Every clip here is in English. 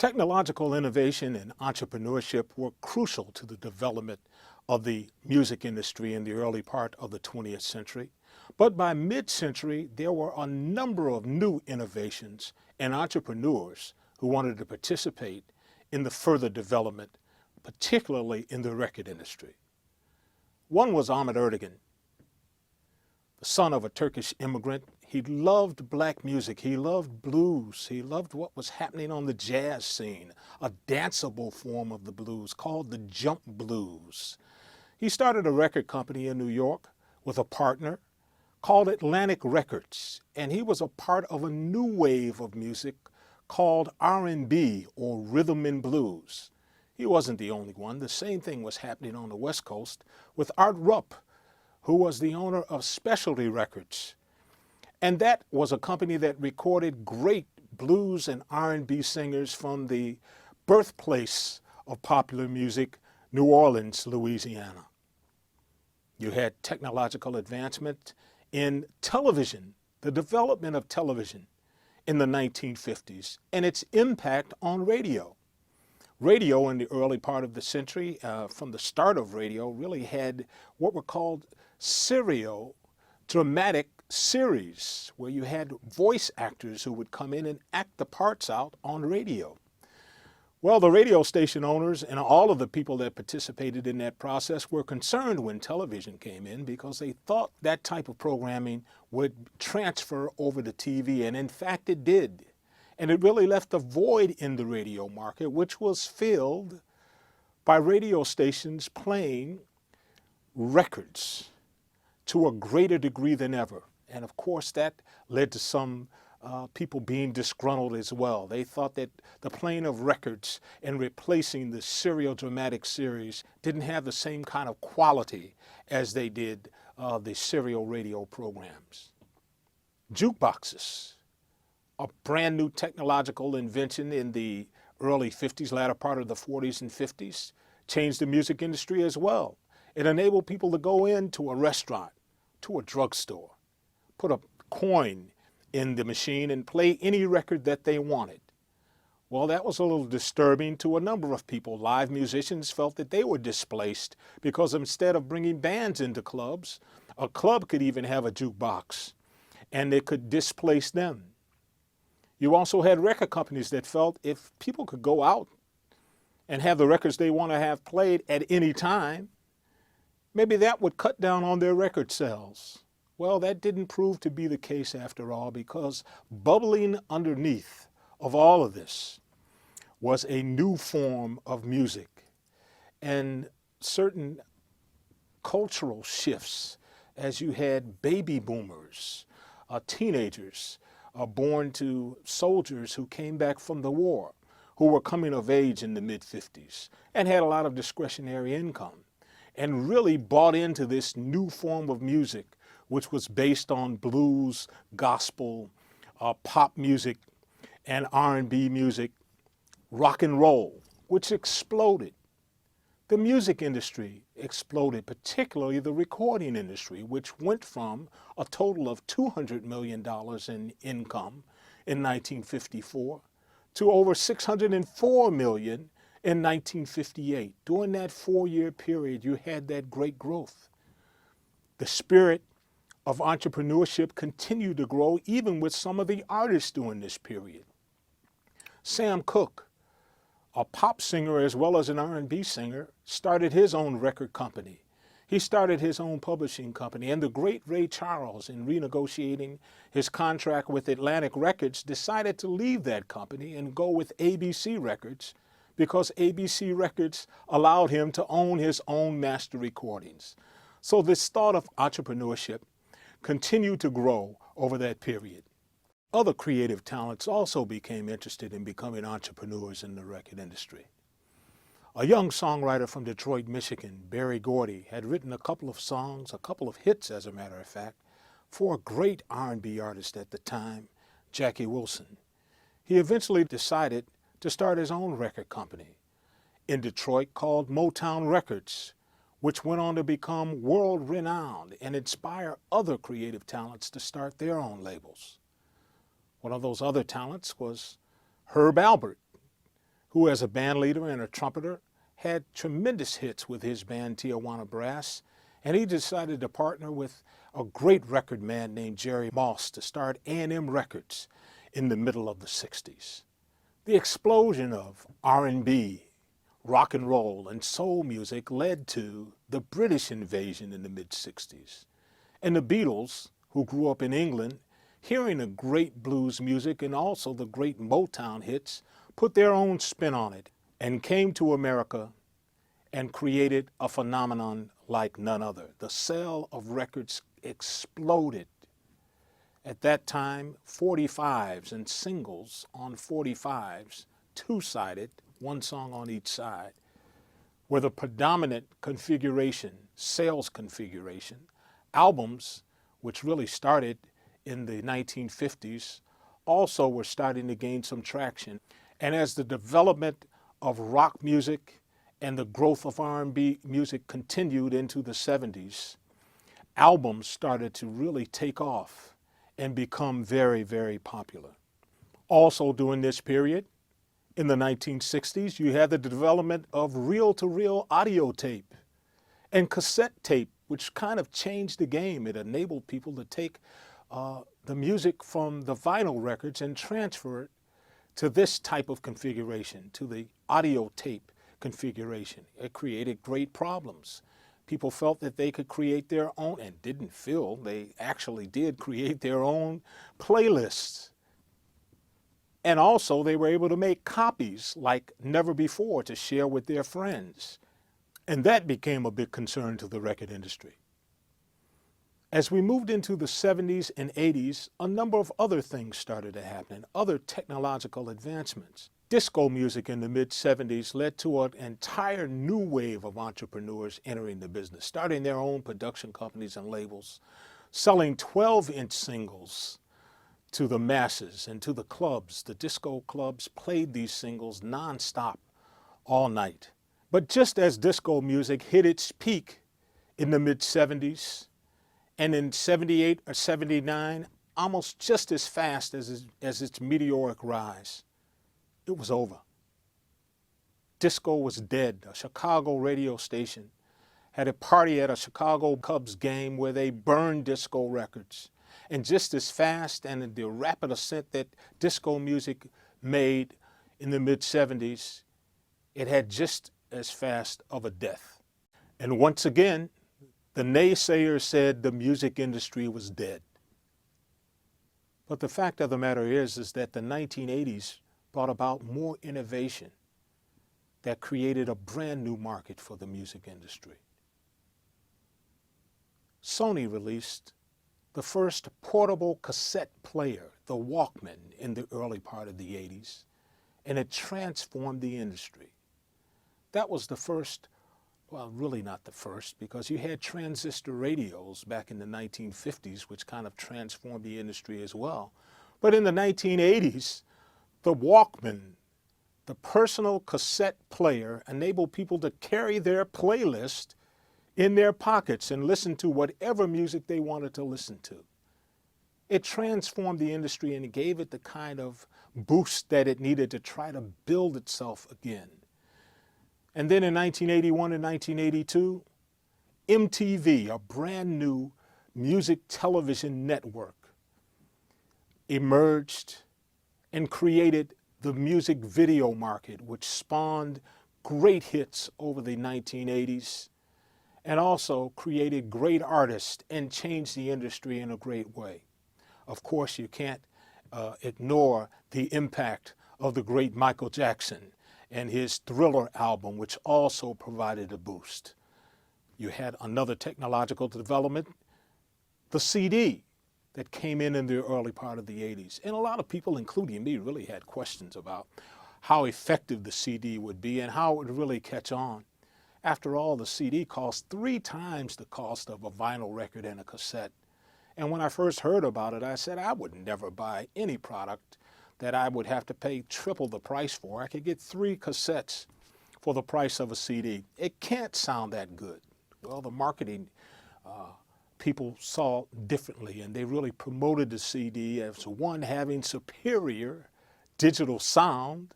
Technological innovation and entrepreneurship were crucial to the development of the music industry in the early part of the 20th century. But by mid-century, there were a number of new innovations and entrepreneurs who wanted to participate in the further development, particularly in the record industry. One was Ahmet Ertegun, the son of a Turkish immigrant. He loved black music, he loved blues, he loved what was happening on the jazz scene, a danceable form of the blues called the jump blues. He started a record company in New York with a partner called Atlantic Records, and he was a part of a new wave of music called R&B, or rhythm and blues. He wasn't the only one. The same thing was happening on the West Coast with Art Rupp, who was the owner of Specialty Records. And that was a company that recorded great blues and R&B singers from the birthplace of popular music, New Orleans, Louisiana. You had technological advancement in television, the development of television in the 1950s, and its impact on radio. Radio in the early part of the century, from the start of radio, really had what were called serial dramatic series, where you had voice actors who would come in and act the parts out on radio. Well, the radio station owners and all of the people that participated in that process were concerned when television came in, because they thought that type of programming would transfer over to TV, and in fact it did. And it really left a void in the radio market, which was filled by radio stations playing records to a greater degree than ever. And of course that led to some people being disgruntled as well. They thought that the playing of records and replacing the serial dramatic series didn't have the same kind of quality as they did the serial radio programs. Jukeboxes, a brand new technological invention in the early 50s, latter part of the 40s and 50s, changed the music industry as well. It enabled people to go into a restaurant, to a drugstore, put a coin in the machine and play any record that they wanted. Well, that was a little disturbing to a number of people. Live musicians felt that they were displaced because instead of bringing bands into clubs, a club could even have a jukebox and it could displace them. You also had record companies that felt if people could go out and have the records they want to have played at any time, maybe that would cut down on their record sales. Well, that didn't prove to be the case after all, because bubbling underneath of all of this was a new form of music and certain cultural shifts, as you had baby boomers, teenagers born to soldiers who came back from the war, who were coming of age in the mid-50s and had a lot of discretionary income, and really bought into this new form of music, which was based on blues, gospel, pop music, and R&B music, rock and roll, which exploded. The music industry exploded, particularly the recording industry, which went from a total of $200 million in income in 1954 to over $604 million in 1958. During that 4-year period, you had that great growth. The spirit of entrepreneurship continued to grow even with some of the artists during this period. Sam Cooke, a pop singer as well as an R&B singer, started his own record company. He started his own publishing company, and the great Ray Charles, in renegotiating his contract with Atlantic Records, decided to leave that company and go with ABC Records, because ABC Records allowed him to own his own master recordings. So this thought of entrepreneurship continued to grow over that period. Other creative talents also became interested in becoming entrepreneurs in the record industry. A young songwriter from Detroit, Michigan, Berry Gordy, had written a couple of songs, a couple of hits as a matter of fact, for a great R&B artist at the time, Jackie Wilson. He eventually decided to start his own record company in Detroit called Motown Records, which went on to become world-renowned and inspire other creative talents to start their own labels. One of those other talents was Herb Alpert, who as a band leader and a trumpeter had tremendous hits with his band Tijuana Brass, and he decided to partner with a great record man named Jerry Moss to start A&M Records in the middle of the 60s. The explosion of R&B, rock and roll, and soul music led to the British invasion in the mid-60s. And the Beatles, who grew up in England, hearing the great blues music and also the great Motown hits, put their own spin on it and came to America and created a phenomenon like none other. The sale of records exploded. At that time, 45s and singles on 45s, two-sided, one song on each side, were the predominant configuration, sales configuration. Albums, which really started in the 1950s, also were starting to gain some traction. And as the development of rock music and the growth of R&B music continued into the 70s, albums started to really take off and become very, very popular. Also during this period, in the 1960s, you had the development of reel-to-reel audio tape and cassette tape, which kind of changed the game. It enabled people to take the music from the vinyl records and transfer it to this type of configuration, to the audio tape configuration. It created great problems. People felt that they could create their own, and didn't feel, they actually did create their own playlists. And also they were able to make copies like never before to share with their friends. And that became a big concern to the record industry. As we moved into the 70s and 80s, a number of other things started to happen, other technological advancements. Disco music in the mid-70s led to an entire new wave of entrepreneurs entering the business, starting their own production companies and labels, selling 12-inch singles to the masses and to the clubs. The disco clubs played these singles nonstop all night. But just as disco music hit its peak in the mid-70s, and in 78 or 79, almost just as fast as its meteoric rise, it was over. Disco was dead. A Chicago radio station had a party at a Chicago Cubs game where they burned disco records. And just as fast and in the rapid ascent that disco music made in the mid-70s, it had just as fast of a death. And once again, the naysayers said the music industry was dead. But the fact of the matter is that the 1980s brought about more innovation that created a brand new market for the music industry. Sony released the first portable cassette player, the Walkman, in the early part of the 80s, and it transformed the industry. That was the first, well, really not the first, because you had transistor radios back in the 1950s, which kind of transformed the industry as well. But in the 1980s, the Walkman, the personal cassette player, enabled people to carry their playlist in their pockets and listen to whatever music they wanted to listen to. It transformed the industry and it gave it the kind of boost that it needed to try to build itself again. And then in 1981 and 1982, MTV, a brand new music television network, emerged and created the music video market, which spawned great hits over the 1980s and also created great artists and changed the industry in a great way. Of course, you can't ignore the impact of the great Michael Jackson and his Thriller album, which also provided a boost. You had another technological development, the CD, that came in the early part of the 80s. And a lot of people, including me, really had questions about how effective the CD would be and how it would really catch on. After all, the CD cost 3 times the cost of a vinyl record and a cassette. And when I first heard about it, I said I would never buy any product that I would have to pay triple the price for. I could get 3 cassettes for the price of a CD. It can't sound that good. Well, the marketing people saw differently, and they really promoted the CD as one having superior digital sound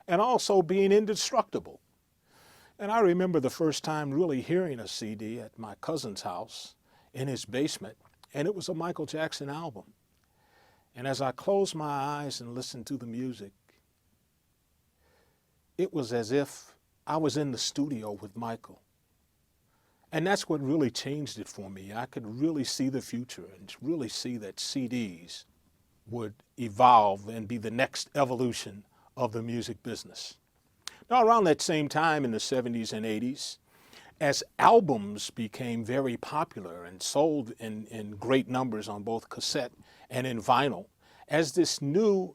and also being indestructible. And I remember the first time really hearing a CD at my cousin's house in his basement, and it was a Michael Jackson album. And as I closed my eyes and listened to the music, it was as if I was in the studio with Michael. And that's what really changed it for me. I could really see the future and really see that CDs would evolve and be the next evolution of the music business. Now, around that same time in the 70s and 80s, as albums became very popular and sold in great numbers on both cassette and in vinyl, as this new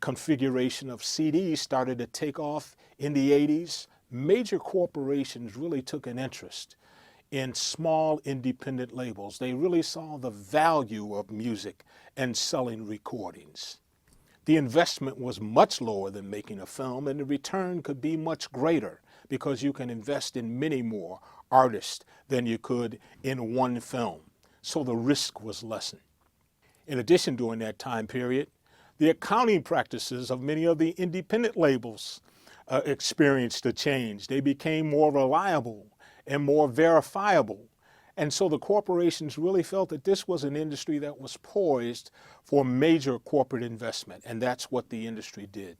configuration of CDs started to take off in the 80s, major corporations really took an interest in small independent labels. They really saw the value of music and selling recordings. The investment was much lower than making a film, and the return could be much greater because you can invest in many more artists than you could in one film. So the risk was lessened. In addition, during that time period, the accounting practices of many of the independent labels experienced a change. They became more reliable and more verifiable. And so the corporations really felt that this was an industry that was poised for major corporate investment, and that's what the industry did.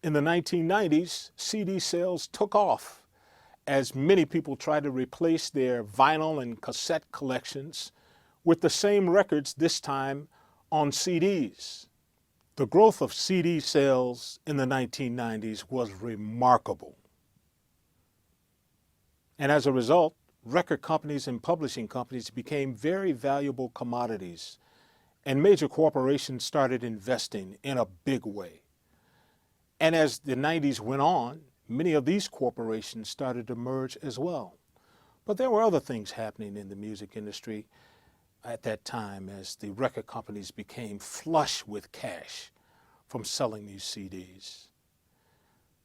In the 1990s, CD sales took off as many people tried to replace their vinyl and cassette collections with the same records, this time on CDs. The growth of CD sales in the 1990s was remarkable. And as a result, record companies and publishing companies became very valuable commodities, and major corporations started investing in a big way. And as the 90s went on, many of these corporations started to merge as well. But there were other things happening in the music industry at that time as the record companies became flush with cash from selling these CDs.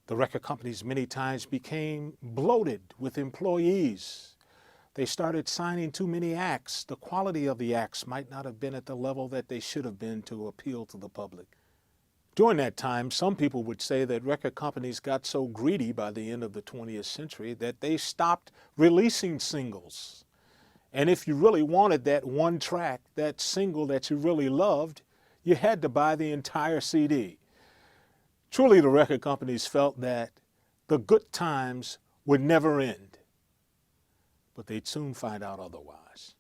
The record companies many times became bloated with employees. They started signing too many acts. The quality of the acts might not have been at the level that they should have been to appeal to the public. During that time, some people would say that record companies got so greedy by the end of the 20th century that they stopped releasing singles. And if you really wanted that one track, that single that you really loved, you had to buy the entire CD. Truly, the record companies felt that the good times would never end, but they'd soon find out otherwise.